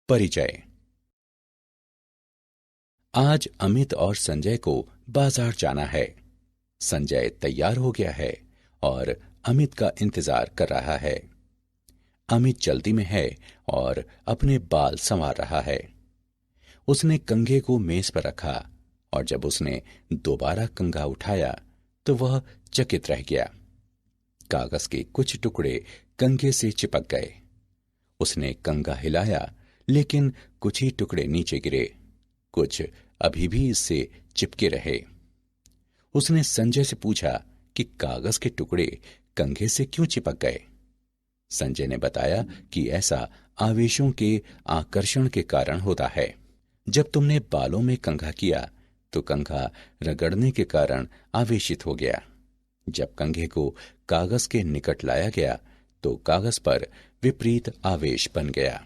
परिचय। आज अमित और संजय को बाजार जाना है। संजय तैयार हो गया है और अमित का इंतजार कर रहा है। अमित जल्दी में है और अपने बाल संवार रहा है। उसने कंघे को मेज पर रखा और जब उसने दोबारा कंघा उठाया तो वह चकित रह गया। कागज के कुछ टुकड़े कंघे से चिपक गए। उसने कंघा हिलाया लेकिन कुछ ही टुकड़े नीचे गिरे, कुछ अभी भी इससे चिपके रहे। उसने संजय से पूछा कि कागज के टुकड़े कंघे से क्यों चिपक गए। संजय ने बताया कि ऐसा आवेशों के आकर्षण के कारण होता है। जब तुमने बालों में कंघा किया तो कंघा रगड़ने के कारण आवेशित हो गया। जब कंघे को कागज के निकट लाया गया तो कागज पर विपरीत आवेश बन गया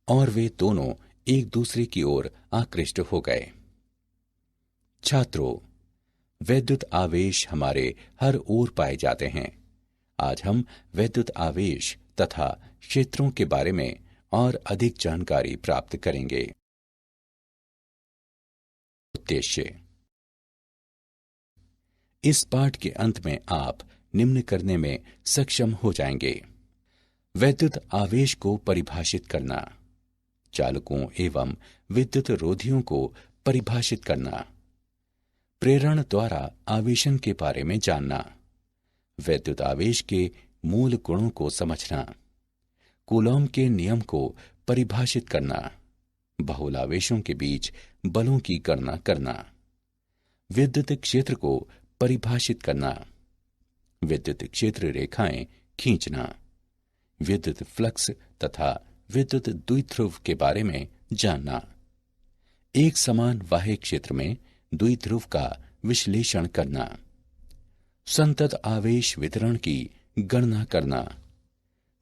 और वे दोनों एक दूसरे की ओर आकृष्ट हो गए। छात्रों, वैद्युत आवेश हमारे हर ओर पाए जाते हैं। आज हम वैद्युत आवेश तथा क्षेत्रों के बारे में और अधिक जानकारी प्राप्त करेंगे। उद्देश्य। इस पाठ के अंत में आप निम्न करने में सक्षम हो जाएंगे। वैद्युत आवेश को परिभाषित करना, चालकों एवं विद्युत रोधियों को परिभाषित करना, प्रेरण द्वारा आवेशन के बारे में जानना, वैद्युत आवेश के मूल गुणों को समझना, कूलॉम के नियम को परिभाषित करना, बहुलावेशों के बीच बलों की गणना करना, विद्युत क्षेत्र को परिभाषित करना, विद्युत क्षेत्र रेखाएं खींचना, विद्युत फ्लक्स तथा विद्युत द्विध्रुव के बारे में जानना, एक समान बाह्य क्षेत्र में द्विध्रुव का विश्लेषण करना, संतत आवेश वितरण की गणना करना,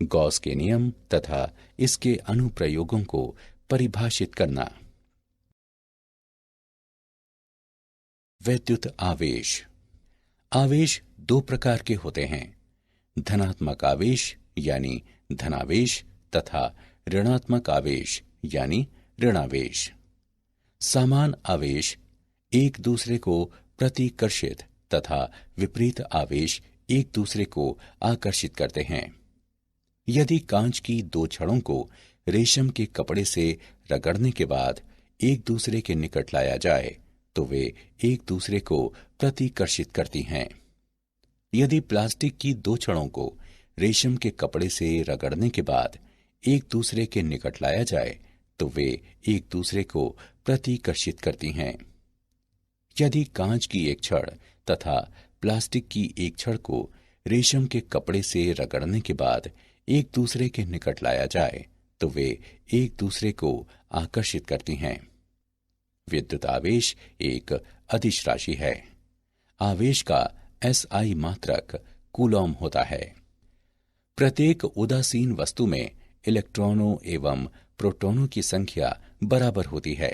गॉस के नियम तथा इसके अनुप्रयोगों को परिभाषित करना। वैद्युत आवेश। आवेश दो प्रकार के होते हैं, धनात्मक आवेश यानी धनावेश तथा ऋणात्मक आवेश यानी ऋणावेश। समान आवेश एक दूसरे को प्रतिकर्षित तथा विपरीत आवेश एक दूसरे को आकर्षित करते हैं। यदि कांच की दो छड़ों को रेशम के कपड़े से रगड़ने के बाद एक दूसरे के निकट लाया जाए तो वे एक दूसरे को प्रतिकर्षित करती हैं। यदि प्लास्टिक की दो छड़ों को रेशम के कपड़े से रगड़ने के बाद एक दूसरे के निकट लाया जाए तो वे एक दूसरे को प्रतिकर्षित करती हैं। यदि कांच की एक छड़ तथा प्लास्टिक की एक छड़ को रेशम के कपड़े से रगड़ने के बाद एक दूसरे के निकट लाया जाए तो वे एक दूसरे को आकर्षित करती हैं। विद्युत आवेश एक अदिश राशि है। आवेश का SI मात्रक कूलॉम होता है। प्रत्येक उदासीन वस्तु में इलेक्ट्रॉनों एवं प्रोटॉनों की संख्या बराबर होती है।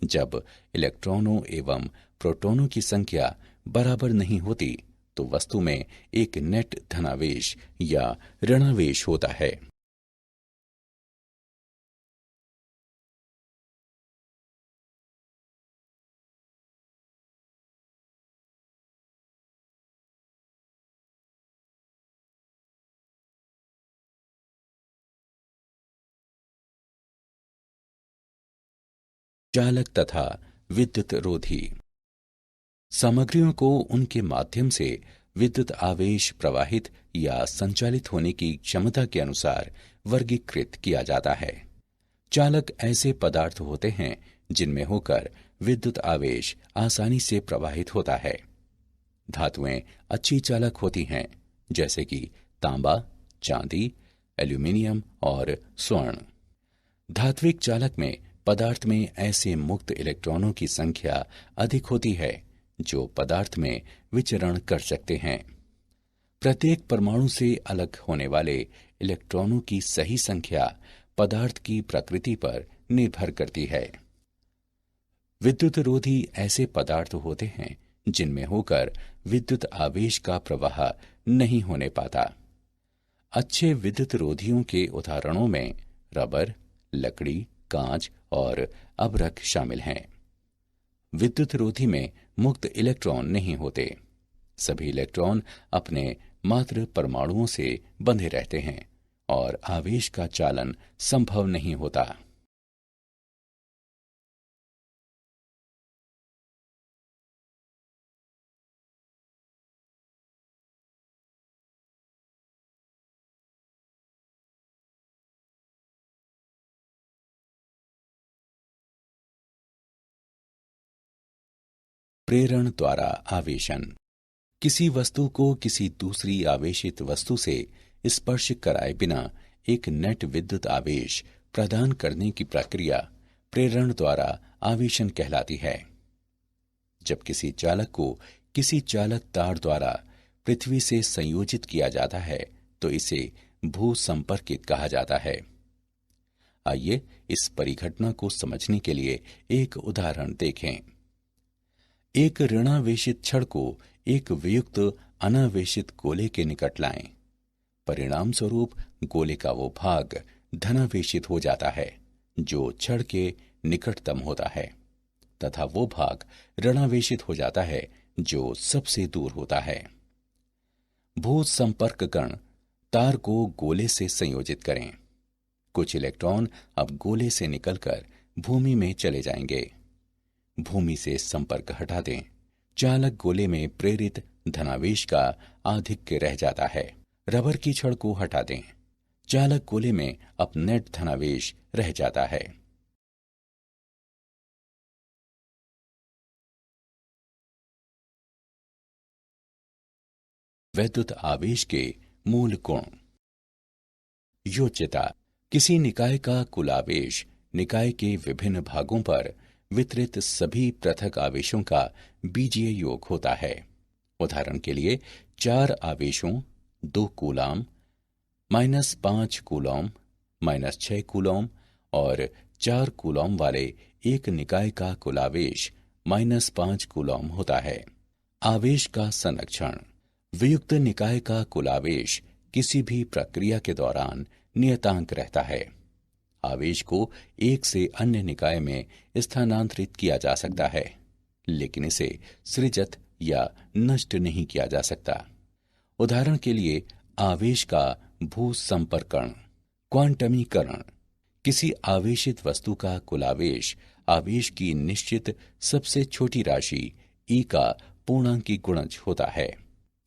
जब इलेक्ट्रॉनों एवं प्रोटॉनों की संख्या बराबर नहीं होती तो वस्तु में एक नेट धनावेश या ऋणावेश होता है। चालक तथा विद्युत रोधी। सामग्रियों को उनके माध्यम से विद्युत आवेश प्रवाहित या संचालित होने की क्षमता के अनुसार वर्गीकृत किया जाता है। चालक ऐसे पदार्थ होते हैं जिनमें होकर विद्युत आवेश आसानी से प्रवाहित होता है। धातुएं अच्छी चालक होती हैं, जैसे कि तांबा, चांदी, एल्यूमीनियम और स्वर्ण। धात्विक चालक में पदार्थ में ऐसे मुक्त इलेक्ट्रॉनों की संख्या अधिक होती है जो पदार्थ में विचरण कर सकते हैं। प्रत्येक परमाणु से अलग होने वाले इलेक्ट्रॉनों की सही संख्या पदार्थ की प्रकृति पर निर्भर करती है। विद्युत रोधी ऐसे पदार्थ होते हैं जिनमें होकर विद्युत आवेश का प्रवाह नहीं होने पाता। अच्छे विद्युत रोधियों के उदाहरणों में रबर, लकड़ी, कांच और अभ्रक शामिल हैं। विद्युत रोधी में मुक्त इलेक्ट्रॉन नहीं होते। सभी इलेक्ट्रॉन अपने मात्र परमाणुओं से बंधे रहते हैं और आवेश का चालन संभव नहीं होता। प्रेरण द्वारा आवेशन। किसी वस्तु को किसी दूसरी आवेशित वस्तु से स्पर्श कराए बिना एक नेट विद्युत आवेश प्रदान करने की प्रक्रिया प्रेरण द्वारा आवेशन कहलाती है। जब किसी चालक को किसी चालक तार द्वारा पृथ्वी से संयोजित किया जाता है तो इसे भू संपर्कित कहा जाता है। आइए इस परिघटना को समझने के लिए एक उदाहरण देखें। एक ऋणावेशित छड़ को एक वियुक्त अनावेशित गोले के निकट लाएं। परिणाम स्वरूप गोले का वो भाग धनावेशित हो जाता है जो छड़ के निकटतम होता है तथा वो भाग ऋणावेशित हो जाता है जो सबसे दूर होता है। भू संपर्क कण तार को गोले से संयोजित करें। कुछ इलेक्ट्रॉन अब गोले से निकलकर भूमि में चले जाएंगे। भूमि से संपर्क हटा दें। चालक गोले में प्रेरित धनावेश का आधिक्य रह जाता है। रबर की छड़ को हटा दें। चालक गोले में अब नेट धनावेश रह जाता है। वैद्युत आवेश के मूल गुण। योज्यता। किसी निकाय का कुल आवेश निकाय के विभिन्न भागों पर वितरित सभी पृथक आवेशों का बीजीय योग होता है। उदाहरण के लिए 4 आवेशों 2 कूलाम, -5 कूलॉम, -6 कूलॉम और 4 कूलॉम वाले एक निकाय का कुल आवेश -5 कूलॉम होता है। आवेश का संरक्षण। वियुक्त निकाय का कुल आवेश किसी भी प्रक्रिया के दौरान नियतांक रहता है। आवेश को एक से अन्य निकाय में स्थानांतरित किया जा सकता है, लेकिन इसे सृजित या नष्ट नहीं किया जा सकता। उदाहरण के लिए आवेश का भू संपर्कण। क्वांटमीकरण। किसी आवेशित वस्तु का कुल आवेश आवेश की निश्चित सबसे छोटी राशि ई का पूर्णांकी गुणज होता है।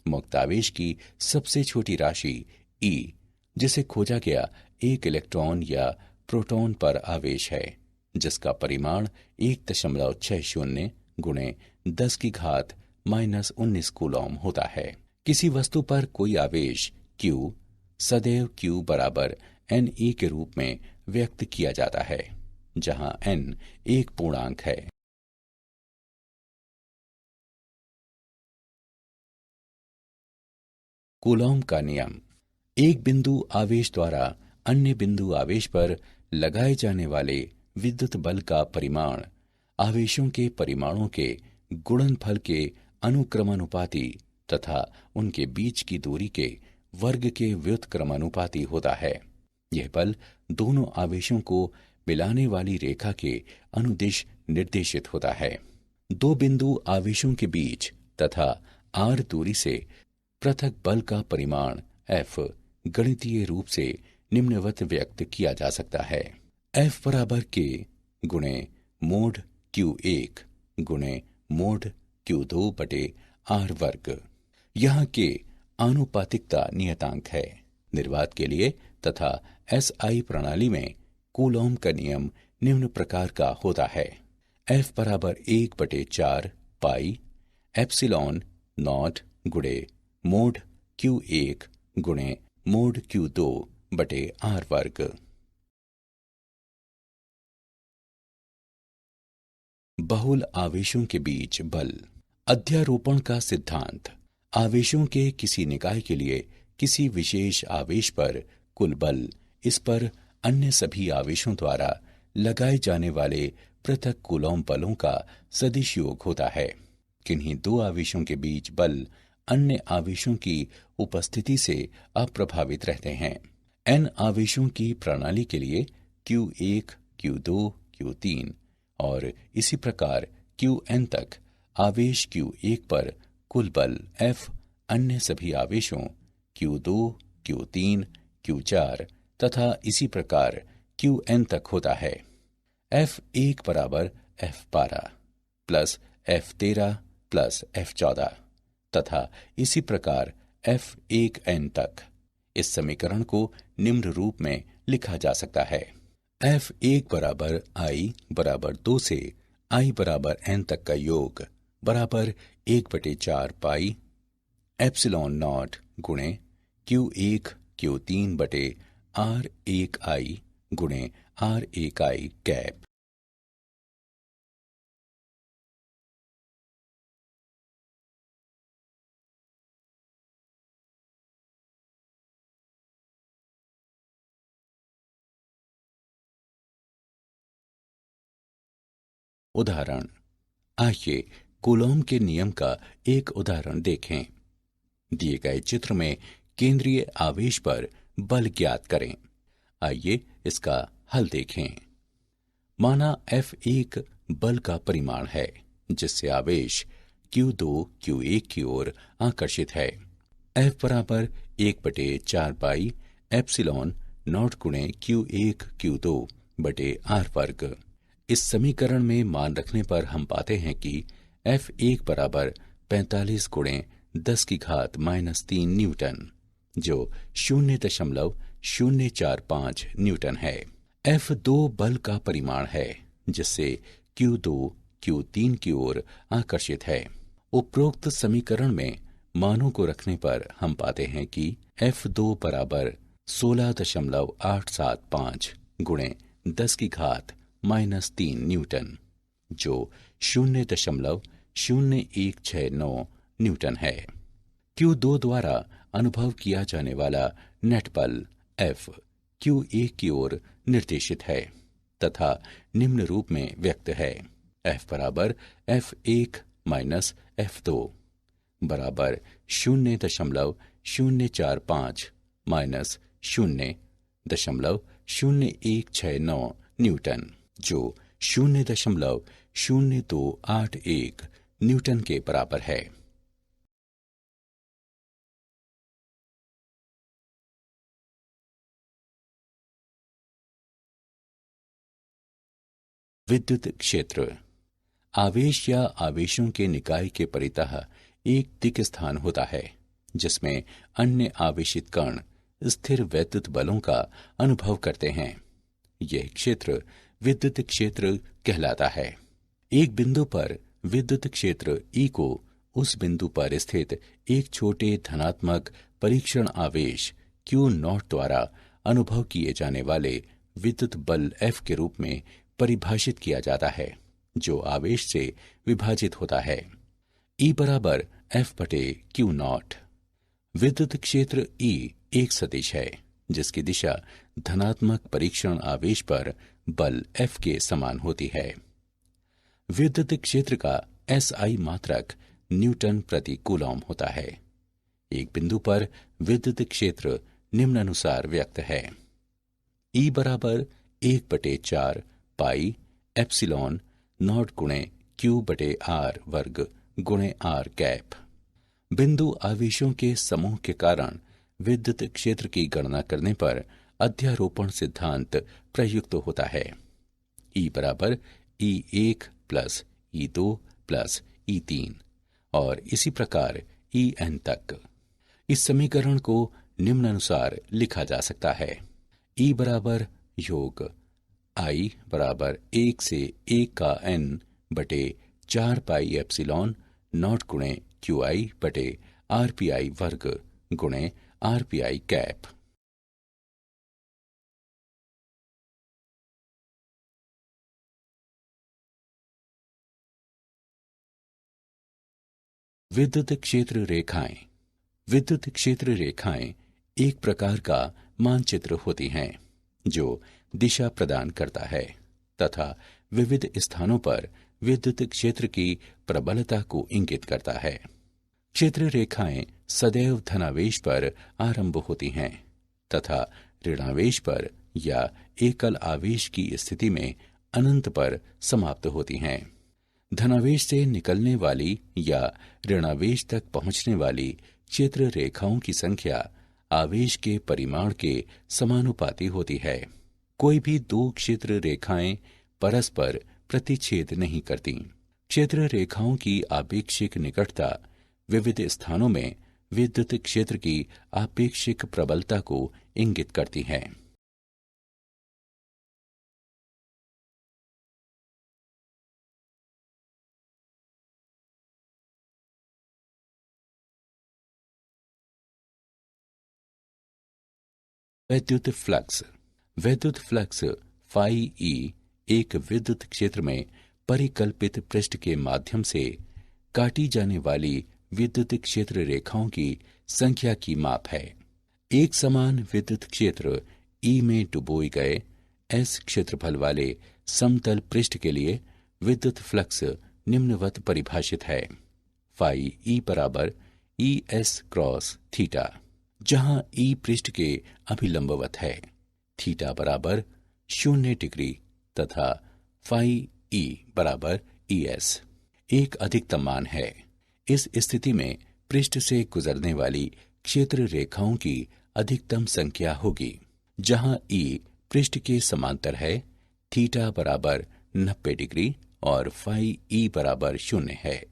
मुक्त आवेश की सबसे छोटी राशि ई, जिसे खोजा गया एक इलेक्ट्रॉन या प्रोटॉन पर आवेश है, जिसका परिमाण 1.60 गुणे 10 की घात -19 कूलॉम होता है। किसी वस्तु पर कोई आवेश Q सदैव Q बराबर Ne के रूप में व्यक्त किया जाता है, जहां n एक पूर्णांक है। कूलॉम का नियम। एक बिंदु आवेश द्वारा अन्य बिंदु आवेश पर लगाए जाने वाले विद्युत बल का परिमाण आवेशों के परिमाणों के गुणनफल के अनुक्रमानुपाती तथा उनके बीच की दूरी के वर्ग के व्युत्क्रमानुपाती होता है। यह बल दोनों आवेशों को मिलाने वाली रेखा के अनुदिश निर्देशित होता है। 2 बिंदु आवेशों के बीच तथा r दूरी से पृथक बल का परिमाण F गणितीय रूप से निम्नवत व्यक्त किया जा सकता है। F बराबर K गुणे मोड Q1 गुणे मोड Q2 बटे R वर्ग। यहाँ K आनुपातिकता नियतांक है। निर्वात के लिए तथा SI प्रणाली में कूलॉम का नियम निम्न प्रकार का होता है। F बराबर 1/4 पाई एप्सिलॉन नॉट गुणे मोड Q1 गुणे मोड Q2 बटे R वर्ग। बहुल आवेशों के बीच बल। अध्यारोपण का सिद्धांत। आवेशों के किसी निकाय के लिए किसी विशेष आवेश पर कुल बल इस पर अन्य सभी आवेशों द्वारा लगाए जाने वाले पृथक कूलॉम बलों का सदिश योग होता है। किन्हीं 2 आवेशों के बीच बल अन्य आवेशों की उपस्थिति से अप्रभावित रहते हैं। n आवेशों की प्रणाली के लिए Q1, Q2, Q3 और इसी प्रकार Qn तक आवेश Q1 पर कुल बल F अन्य सभी आवेशों Q2, Q3, Q4 तथा इसी प्रकार Qn तक होता है। F1 बराबर F12 plus F13 plus F14 तथा इसी प्रकार F1n तक। इस समीकरण को निम्न रूप में लिखा जा सकता है। F1 बराबर I बराबर 2 से I बराबर n तक का योग बराबर 1/4 पाई एप्सिलॉन नॉट गुणे Q1 Q3 बटे R1I गुणे R1I कैप। उदाहरण, आइए कूलॉम के नियम का एक उदाहरण देखें। दिए गए चित्र में केंद्रीय आवेश पर बल ज्ञात करें। आइए इसका हल देखें। माना F1 बल का परिमाण है जिससे आवेश Q2 Q1 की ओर आकर्षित है। F बराबर 1/4 पाई एप्सिलॉन नॉट गुणे Q1 Q2 बटे R वर्ग। इस समीकरण में मान रखने पर हम पाते हैं कि F1 बराबर 45 गुणे 10 की घात -3 न्यूटन जो 0.045 न्यूटन है। F2 बल का परिमाण है जिससे Q2 Q3 की ओर आकर्षित है। उपरोक्त समीकरण में मानों को रखने पर हम पाते हैं कि F2 बराबर 16.875 गुणे 10 की घात -3 न्यूटन जो 0.0169 न्यूटन है। Q2 द्वारा अनुभव किया जाने वाला नेट बल F Q1 की ओर निर्देशित है तथा निम्न रूप में व्यक्त है। F बराबर F1 माइनस F2 बराबर 0.045 माइनस 0.0169 न्यूटन जो 0.0281 न्यूटन के बराबर है। विद्युत क्षेत्र आवेश या आवेशों के निकाय के परितः एक दिक् स्थान होता है जिसमें अन्य आवेशित कण स्थिर वैद्युत बलों का अनुभव करते हैं। यह क्षेत्र विद्युत क्षेत्र कहलाता है। एक बिंदु पर विद्युत क्षेत्र E को उस बिंदु पर स्थित एक छोटे धनात्मक परीक्षण आवेश Q0 द्वारा अनुभव किए जाने वाले विद्युत बल F के रूप में परिभाषित किया जाता है जो आवेश से विभाजित होता है। E बराबर F बटे Q0। विद्युत क्षेत्र E एक सदिश है जिसकी दिशा धनात्मक परीक्षण आवेश पर बल F के समान होती है। विद्युत क्षेत्र का SI मात्रक न्यूटन प्रति कूलॉम होता है। एक बिंदु पर विद्युत क्षेत्र निम्नानुसार व्यक्त है। E बराबर 1/4 पाई एप्सिलॉन नॉट गुणे Q बटे R वर्ग गुणे R कैप। बिंदु आवेशों के समूह के कारण विद्युत क्षेत्र की गणना करने पर अध्यारोपण सिद्धांत प्रयुक्त होता है। E बराबर E1 plus E2 plus E3 और इसी प्रकार En तक। इस समीकरण को निम्नानुसार लिखा जा सकता है। E बराबर योग I बराबर 1 से 1 का n बटे 4 पाई एप्सिलॉन नॉट गुणे QI बटे RPI वर्ग गुणे RPI कैप। विद्युत क्षेत्र रेखाएं। विद्युत क्षेत्र रेखाएं एक प्रकार का मानचित्र होती हैं जो दिशा प्रदान करता है तथा विविध स्थानों पर विद्युत क्षेत्र की प्रबलता को इंगित करता है। क्षेत्र रेखाएं सदैव धनावेश पर आरंभ होती हैं तथा ऋणावेश पर या एकल आवेश की स्थिति में अनंत पर समाप्त होती हैं। धनावेश से निकलने वाली या ऋणावेश तक पहुंचने वाली क्षेत्र रेखाओं की संख्या आवेश के परिमाण के समानुपाती होती है। कोई भी दो क्षेत्र रेखाएं परस्पर प्रतिच्छेद नहीं करती। क्षेत्र रेखाओं की आपेक्षिक निकटता विविध स्थानों में विद्युत क्षेत्र की आपेक्षिक प्रबलता को इंगित करती है। वैद्युत फ्लक्स। वैद्युत फ्लक्स फाई ई एक विद्युत क्षेत्र में परिकल्पित पृष्ठ के माध्यम से काटी जाने वाली विद्युत क्षेत्र रेखाओं की संख्या की माप है। एक समान विद्युत क्षेत्र ई में डुबोए गए एस क्षेत्रफल वाले समतल पृष्ठ के लिए विद्युत फ्लक्स निम्नवत परिभाषित है। फाई ई बराबर ई एस क्रॉस थीटा, जहां ई पृष्ठ के अभिलंबवत है, थीटा बराबर 0 डिग्री तथा फाई ई बराबर ई एस एक अधिकतम मान है। इस स्थिति में पृष्ठ से गुजरने वाली क्षेत्र रेखाओं की अधिकतम संख्या होगी। जहां ई पृष्ठ के समांतर है, थीटा बराबर 90 डिग्री और फाई ई बराबर 0 है।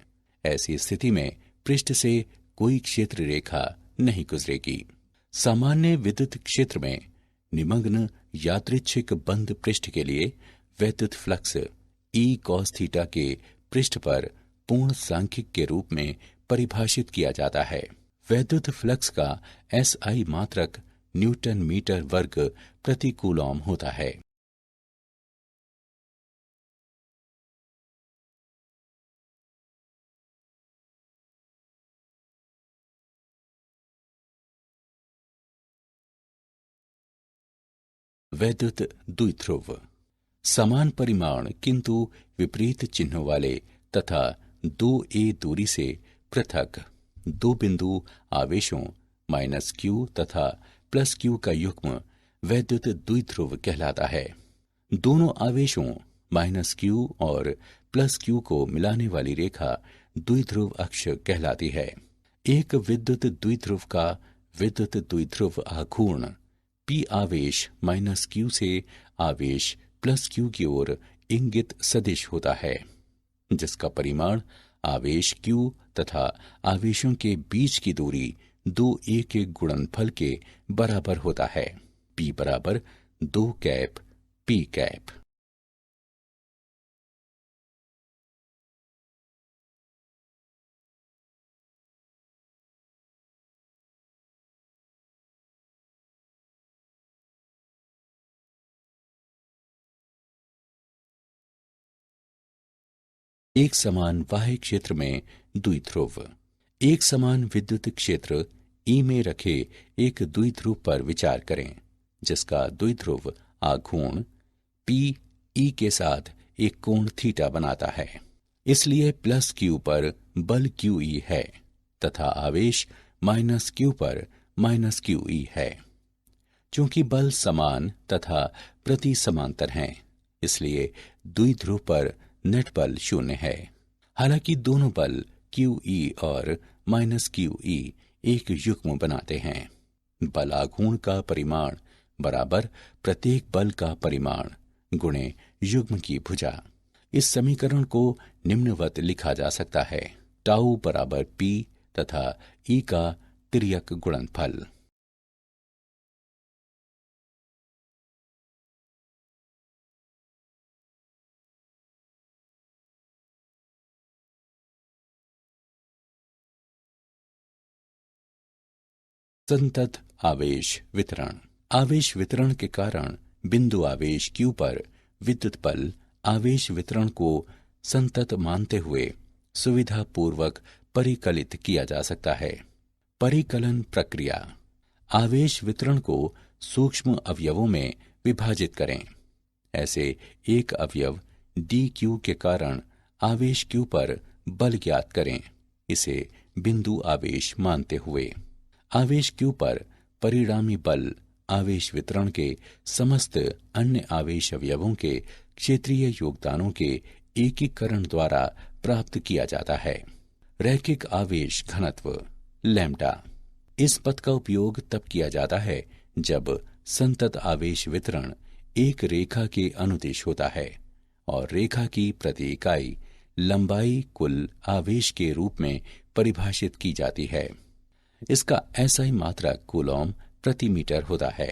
ऐसी स्थिति में पृष्ठ से कोई क्षेत्र रेखा नहीं गुजरेगी। सामान्य विद्युत क्षेत्र में निमग्न यादृच्छिक बंद पृष्ठ के लिए वैद्युत फ्लक्स ई कॉस थीटा के पृष्ठ पर पूर्ण सांख्यिक के रूप में परिभाषित किया जाता है। वैद्युत फ्लक्स का एसआई मात्रक न्यूटन मीटर वर्ग प्रति कूलॉम होता है। वैद्युत द्विध्रुव। समान परिमाण किंतु विपरीत चिन्हों वाले तथा 2a दूरी से पृथक दो बिंदु आवेशों -q तथा +q का युग्म वैद्युत द्विध्रुव कहलाता है। दोनों आवेशों -q और +q को मिलाने वाली रेखा द्विध्रुव अक्ष कहलाती है। एक विद्युत द्विध्रुव का विद्युत द्विध्रुव आघूर्ण p आवेश -q से आवेश +q की ओर इंगित सदिश होता है, जिसका परिमाण आवेश q तथा आवेशों के बीच की दूरी 2a के गुणनफल के बराबर होता है। p बराबर 2 कैप p कैप। एक समान बाह्य क्षेत्र में द्विध्रुव। एक समान विद्युत क्षेत्र ई में रखे एक द्विध्रुव पर विचार करें, जिसका द्विध्रुव आघूर्ण पी ई के साथ एक कोण थीटा बनाता है। इसलिए +q पर बल QE है तथा आवेश -q पर -QE है। चूंकि बल समान तथा प्रति समांतर हैं, इसलिए द्विध्रुव पर नेट बल 0 है। हालांकि दोनों बल QE और -QE एक युग्म बनाते हैं। बल आघूर्ण का परिमाण बराबर प्रत्येक बल का परिमाण गुणे युग्म की भुजा। इस समीकरण को निम्नवत लिखा जा सकता है: टाउ बराबर P तथा E का तिर्यक गुणनफल। संतत आवेश वितरण। आवेश वितरण के कारण बिंदु आवेश Q पर विद्युत बल आवेश वितरण को संतत मानते हुए सुविधा पूर्वक परिकलित किया जा सकता है। परिकलन प्रक्रिया। आवेश वितरण को सूक्ष्म अवयवों में विभाजित करें। ऐसे एक अवयव dq के कारण आवेश Q पर बल ज्ञात करें। इसे बिंदु आवेश मानते हुए आवेश Q पर परिणामी बल आवेश वितरण के समस्त अन्य आवेश अवयवों के क्षेत्रीय योगदानों के एकीकरण द्वारा प्राप्त किया जाता है। रैखिक आवेश घनत्व लैम्ब्डा। इस पद का उपयोग तब किया जाता है जब संतत आवेश वितरण एक रेखा के अनुदिश होता है और रेखा की प्रति इकाई लंबाई कुल आवेश के रूप में परिभाषित की जाती है। इसका SI मात्रक कूलॉम प्रति मीटर होता है।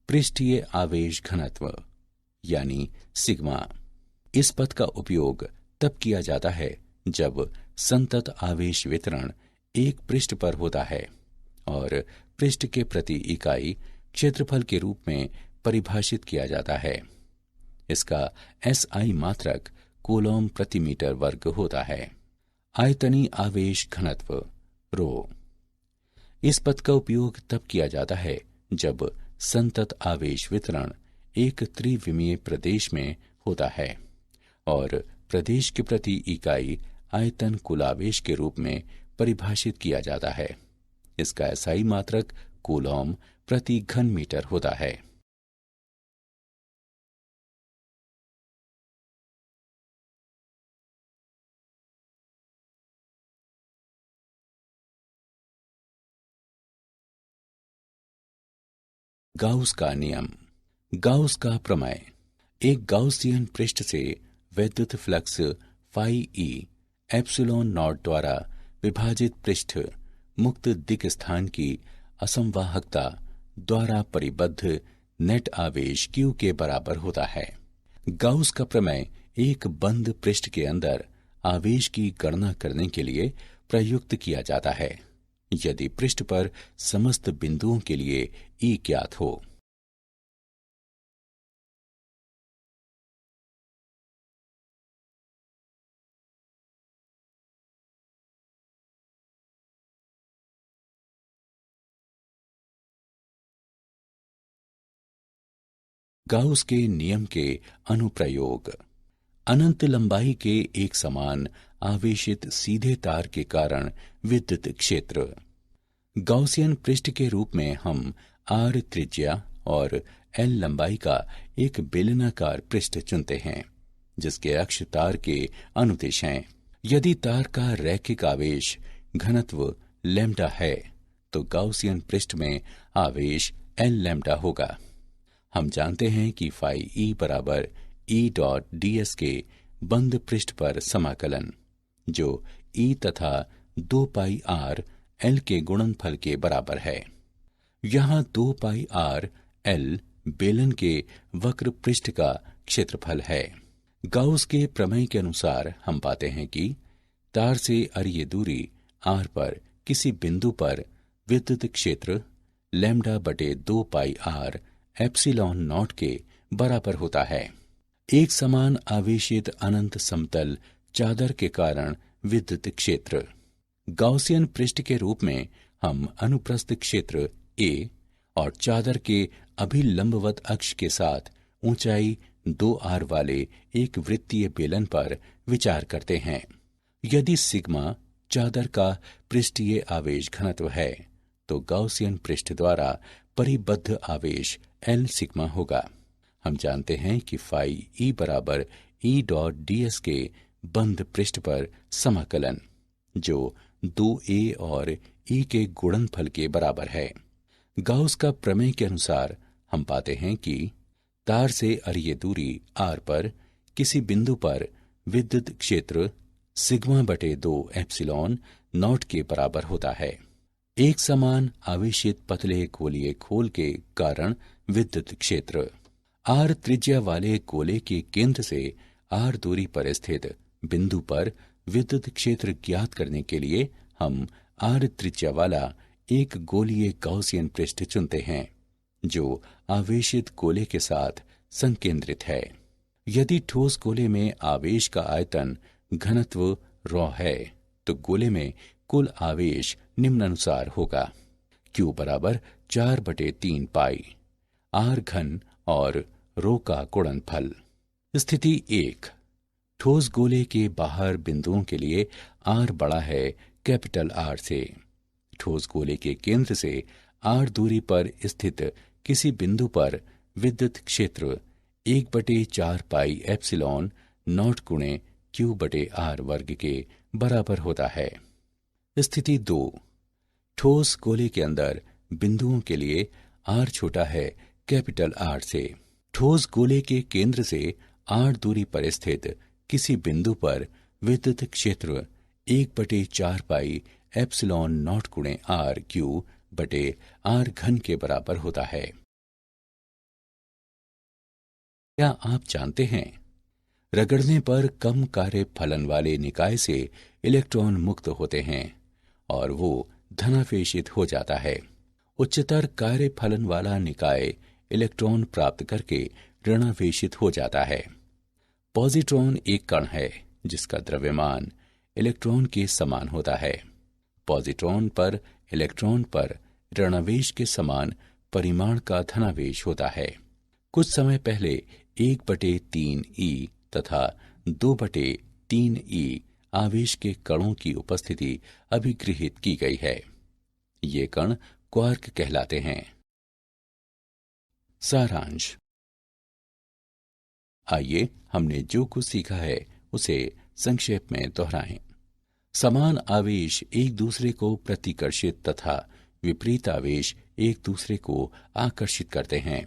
पृष्ठीय आवेश घनत्व यानी सिग्मा। इस पद का उपयोग तब किया जाता है जब संतत आवेश वितरण एक पृष्ठ पर होता है और पृष्ठ के प्रति इकाई क्षेत्रफल के रूप में परिभाषित किया जाता है। इसका SI मात्रक कूलॉम प्रति मीटर वर्ग होता है। आयतनीय आवेश घनत्व रो। इस पद का उपयोग तब किया जाता है जब संतत आवेश वितरण एक त्रिविमीय प्रदेश में होता है और प्रदेश के प्रति इकाई आयतन कुल आवेश के रूप में परिभाषित किया जाता है। इसका SI मात्रक कूलॉम प्रति घन मीटर होता है। गाउस का नियम। गाउस का प्रमेय। एक गाउसियन पृष्ठ से वैद्युत flux phi E epsilon naught द्वारा विभाजित पृष्ठ मुक्त दिक् स्थान की असंवाहकता द्वारा परिबद्ध नेट आवेश Q के बराबर होता है। गाउस का प्रमेय एक बंद पृष्ठ के अंदर आवेश की गणना करने के लिए प्रयुक्त किया जाता है यदि पृष्ठ पर समस्त बिंदुओं के लिए E ज्ञात हो। गाउस के नियम के अनुप्रयोग। अनंत लंबाई के एक समान आवेशित सीधे तार के कारण विद्युत क्षेत्र। गाउसियन पृष्ठ के रूप में हम R त्रिज्या और L लंबाई का एक बेलनाकार पृष्ठ चुनते हैं जिसके अक्ष तार के अनुदिश हैं। यदि तार का रैखिक आवेश घनत्व लैम्ब्डा है तो गाउसियन पृष्ठ में आवेश L लैम्ब्डा होगा। हम जानते हैं कि फाई E बराबर E डॉट ds के बंद पृष्ठ पर समाकलन जो E तथा 2 पाई r L के गुणनफल के बराबर है। यहाँ 2 पाई r L बेलन के वक्र पृष्ठ का क्षेत्रफल है। गाउस के प्रमेय के अनुसार हम पाते हैं कि तार से अरीय दूरी r पर किसी बिंदु पर विद्युत क्षेत्र लैम्ब्डा बटे 2 पाई r एप्सिलॉन नॉट के बराबर होता है। एक समान आवेशित अनंत समतल चादर के कारण विद्युत क्षेत्र। गाउसियन पृष्ठ के रूप में हम अनुप्रस्थ क्षेत्र A और चादर के अभिलंबवत अक्ष के साथ ऊंचाई 2r वाले एक वृत्तीय बेलन पर विचार करते हैं। यदि सिग्मा चादर का पृष्ठीय आवेश घनत्व है तो गाउसियन पृष्ठ द्वारा परिबद्ध आवेश L सिग्मा होगा। हम जानते हैं कि फाई E बराबर E डॉट ds के बंद पृष्ठ पर समाकलन जो 2a और E के गुणनफल के बराबर है। गाउस का प्रमेय के अनुसार हम पाते हैं कि तार से अरीय दूरी r पर किसी बिंदु पर विद्युत क्षेत्र सिग्मा बटे 2 एप्सिलॉन नॉट के बराबर होता है। एक समान आवेशित पतले गोलीय खोल के कारण विद्युत क्षेत्र। R त्रिज्या वाले गोले के केंद्र से r दूरी पर स्थित बिंदु पर विद्युत क्षेत्र ज्ञात करने के लिए हम R त्रिज्या वाला एक गोलीय गाउसियन पृष्ठ चुनते हैं जो आवेशित गोले के साथ संकेंद्रित है। यदि ठोस गोले में आवेश का आयतन घनत्व ρ है तो गोले में कुल आवेश निम्नानुसार होगा। Q बराबर 4/3 पाई r घन और रो का गुणनफल। स्थिति 1। ठोस गोले के बाहर बिंदुओं के लिए r बड़ा है कैपिटल आर से। ठोस गोले के केंद्र से आर दूरी पर स्थित किसी बिंदु पर विद्युत क्षेत्र 1/4 पाई एप्सिलॉन नॉट गुणे Q/r वर्ग के बराबर होता है। स्थिति 2, ठोस गोले के अंदर बिंदुओं के लिए r छोटा है कैपिटल R से। ठोस गोले के केंद्र से r दूरी पर स्थित किसी बिंदु पर विद्युत क्षेत्र 1/4 पाई एप्सिलॉन नॉट गुणे r Q/r घन के बराबर होता है। क्या आप जानते हैं, रगड़ने पर कम कार्य फलन वाले निकाय से इलेक्ट्रॉन मुक्त होते हैं और वो धनावेशित हो जाता है। उच्चतर कार्य फलन वाला निकाय इलेक्ट्रॉन प्राप्त करके ऋणावेशित हो जाता है। पॉजिट्रॉन एक कण है जिसका द्रव्यमान इलेक्ट्रॉन के समान होता है। पॉजिट्रॉन पर इलेक्ट्रॉन पर ऋणावेश के समान परिमाण का धनावेश होता है। कुछ समय पहले 1/3e तथा 2/3e आवेश के कणों की उपस्थिति अभिगृहित की गई है। ये कण क्वार्क कहलाते हैं। सारांश। आइए हमने जो कुछ सीखा है उसे संक्षेप में दोहराएं। समान आवेश एक दूसरे को प्रतिकर्षित तथा विपरीत आवेश एक दूसरे को आकर्षित करते हैं।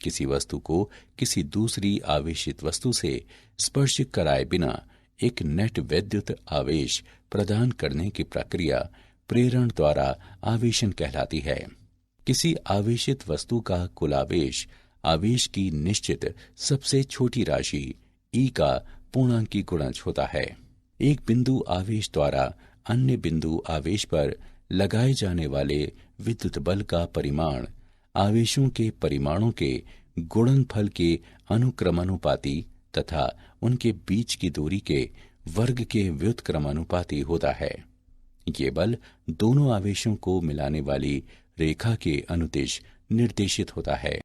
किसी वस्तु को किसी दूसरी आवेशित वस्तु से स्पर्श कराए बिना एक नेट वैद्युत आवेश प्रदान करने की प्रक्रिया प्रेरण द्वारा आवेशन कहलाती है। किसी आवेशित वस्तु का कुल आवेश आवेश की निश्चित सबसे छोटी राशि E का पूर्णांकी गुणज होता है। एक बिंदु आवेश द्वारा अन्य बिंदु आवेश पर लगाए जाने वाले विद्युत बल का परिमाण आवेशों के परिमाणों के गुणनफल के अनुक्रमानुपाती तथा उनके बीच की दूरी के वर्ग के व्युत्क्रमानुपाती होता है। ये बल दोनों आवेशों को मिलाने वाली रेखा के अनुदिश निर्देशित होता है।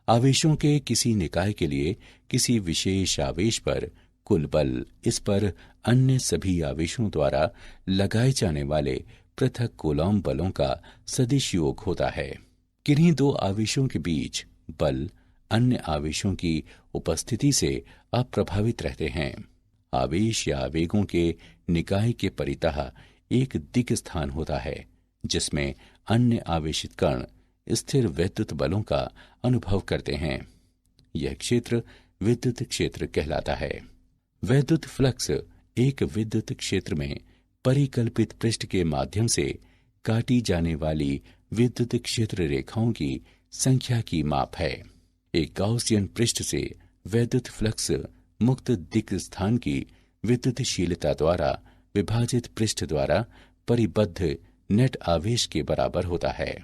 आवेशों के किसी निकाय के लिए किसी विशेष आवेश पर कुल बल इस पर अन्य सभी आवेशों द्वारा लगाए जाने वाले पृथक कूलॉम बलों का सदिश योग होता है। किन्हीं दो आवेशों के बीच बल अन्य आवेशों की उपस्थिति से अप्रभावित रहते हैं। आवेश या आवेगों के निकाय के परितः एक दिक् स्थान होता है जिसमें अन्य आवेशित कण स्थिर विद्युत बलों का अनुभव करते हैं। यह क्षेत्र विद्युत क्षेत्र कहलाता है। वैद्युत फ्लक्स एक विद्युत क्षेत्र में परिकल्पित पृष्ठ के माध्यम से काटी जाने वाली विद्युत क्षेत्र रेखाओं की संख्या की माप है। एक गाउसियन पृष्ठ से वैद्युत फ्लक्स मुक्त दिक् स्थान की विद्युतशीलता द्वारा विभाजित पृष्ठ द्वारा परिबद्ध नेट आवेश के बराबर होता है।